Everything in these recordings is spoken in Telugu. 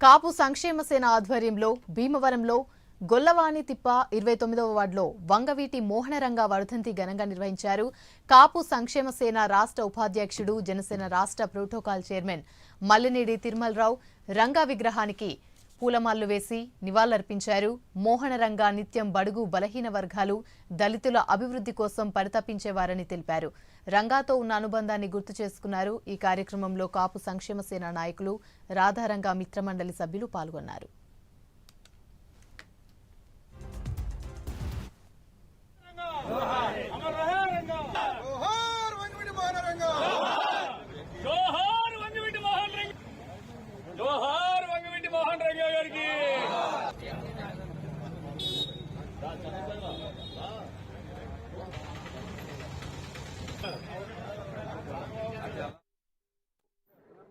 కాపు సంక్షేమ సేన ఆధ్వర్యంలో భీమవరంలో గొల్లవాణి తిప్ప 29వ వార్డులో వంగవీటి మోహనరంగ వర్ధంతి ఘనంగా నిర్వహించారు. కాపు సంక్షేమ సేన రాష్ట్ర ఉపాధ్యక్షుడు, జనసేన రాష్ట్ర ప్రోటోకాల్ చైర్మన్ మల్లినేడి తిరుమలరావు రంగా విగ్రహానికి పూలమాలలు వేసి నివాళులర్పించారు. మోహనరంగ నిత్యం బడుగు బలహీన వర్గాలు, దళితుల అభివృద్ధి కోసం పరితపించేవారని తెలిపారు. రంగాతో ఉన్న అనుబంధాన్ని గుర్తు చేసుకున్నారు. ఈ కార్యక్రమంలో కాపు సంక్షేమ సేన నాయకులు, రాధారంగ మిత్రమండలి సభ్యులు పాల్గొన్నారు.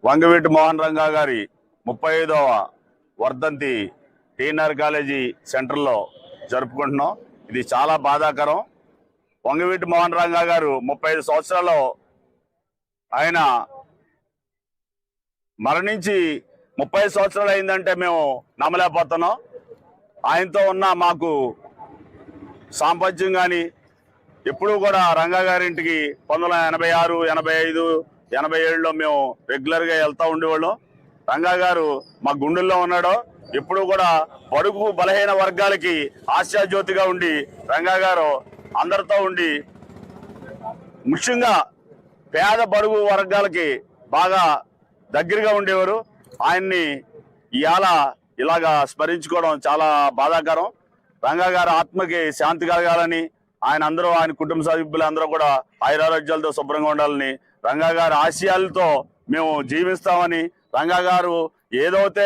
వంగవీటి మోహనరంగ గారి 35వ వర్ధంతి టీఆర్ కాలేజీ సెంటర్లో జరుపుకుంటున్నాం. ఇది చాలా బాధాకరం. వంగవీటి మోహనరంగ గారు 35 సంవత్సరాల్లో ఆయన మరణించి 30 సంవత్సరాలు అయిందంటే మేము నమ్మలేకపోతున్నాం. ఆయనతో ఉన్న మాకు సాంపత్యం కానీ ఎప్పుడూ కూడా రంగా గారింటికి 1986, 85, 87లో మేము రెగ్యులర్గా వెళ్తూ ఉండేవాళ్ళం. రంగా గారు మా గుండెల్లో ఉన్నాడు. ఎప్పుడూ కూడా బడుగు బలహీన వర్గాలకి ఆశాజ్యోతిగా ఉండి రంగా గారు అందరితో ఉండి ముఖ్యంగా పేద బడుగు వర్గాలకి బాగా దగ్గరగా ఉండేవారు. ఆయన్ని ఇవాళ ఇలాగా స్మరించుకోవడం చాలా బాధాకరం. రంగా గారి ఆత్మకి శాంతి కలగాలని, ఆయన కుటుంబ సభ్యులందరూ కూడా ఆయురారోగ్యాలతో శుభ్రంగా ఉండాలని, రంగా గారి ఆశయాలతో మేము జీవిస్తామని, రంగా గారు ఏదైతే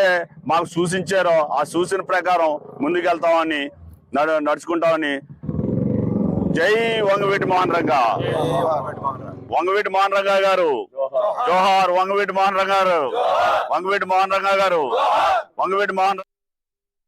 మాకు సూచించారో ఆ సూచన ప్రకారం ముందుకెళ్తామని నడుచుకుంటామని. జై వంగవీటి మోహనరంగ. వంగవీటి మోహనరంగ గారు జోహార్. వంగవీటి మోహనరంగ గారు. వంగవీటి మోహనరంగ గారు. వంగవీటి మోహన్